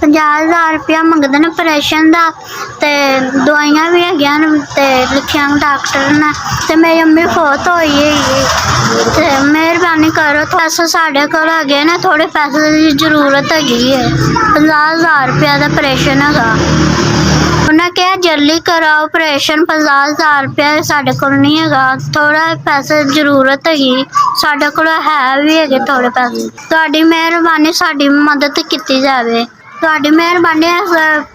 50,000 रुपया मंगते हैं ऑपरेशन का, तो दवाइयां भी हैगियां ते लिखिया डॉक्टर ने, तो मेरी अम्मी फौत होई है, तो मेहरबानी करो। पैसे साढ़े कोल हैगे ने, थोड़े पैसे की जरूरत हैगी है। 50,000 रुपया का ऑपरेशन हैगा, उन्हें कहा जल्दी कराओ ऑपरेशन। 50,000 रुपया साढ़े कोल नहीं हैगा, थोड़ा पैसे जरूरत हैगी, साढ़े कोल है भी है थोड़े पैसे। तुहाडी मेहरबानी, साडी मदद की जाए, तुहाडी मेहरबानी।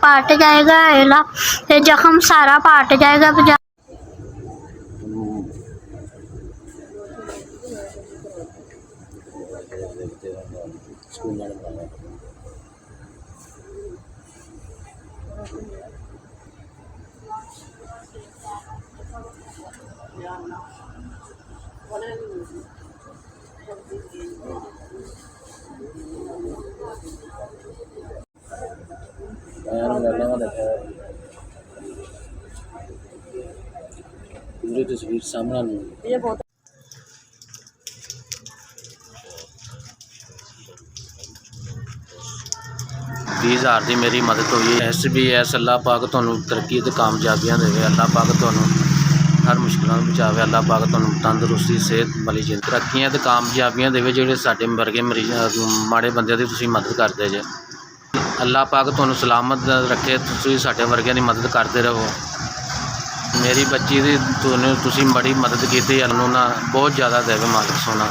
पाट जाएगा इला, जख्म सारा पाट जाएगा। पूरी तस्वीर सामने ये बहुत 20,000 की मेरी मदद हुई है। SBS अल्लाह पाक तुहानू तरक्की ते कामयाबियां देवे, अल्लाह पाक तुहानू हर मुश्किलों में बचावे, अल्लाह पाक तुहानू तंदुरुस्ती सेहत वाली जिंदगी तरक्कियां ते कामयाबियां देवे। जेहड़े साडे वर्गे मरीज माड़े बंदे दी तुसीं मदद करदे जे, अल्लाह पाक तुहानू सलामत रखे, तुसीं साडे वर्गियां दी मदद करते रहो। मेरी बच्ची दी तुसीं बड़ी मदद की, ना बहुत ज़्यादा देवे मालिक सोना,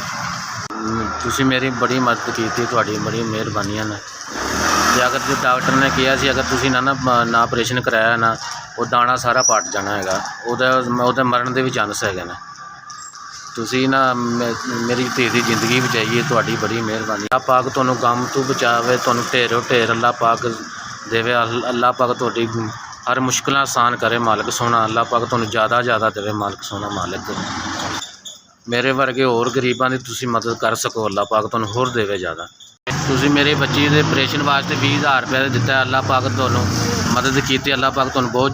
तुसीं मेरी बड़ी मदद की, तुहाडी बड़ी मेहरबानियां ने। ते अगर जो डॉक्टर ने कहा सी अगर तुसीं ना ऑपरेशन कराया ना, वो दाना सारा पट जाना है, वो मरण के भी चांस है ने। तुसीं ना मेरी धी की जिंदगी बचाई है, तुहाडी बड़ी मेहरबानी। अल्लाह पाक तुहानू गम तो बचावे, तुहानू ढेरों ढेर अल्लाह पाक देवे, अल्लाह पाक तुहाडी हर मुश्किल आसान करे मालिक सोना, अल्लाह पाक तुहानू ज़्यादा देवे मालिक सोना। मालिक मेरे वर्गे होर गरीबां दी तुसीं मदद कर सको, अल्लाह पाक तुहानू होर देवे ज़्यादा। तुसीं मेरी बच्ची दे ऑपरेशन वास्ते 20,000 रुपया दिता, अल्लाह पाक तुहानू मदद की, अल्लाह पाक तुहानू बहुत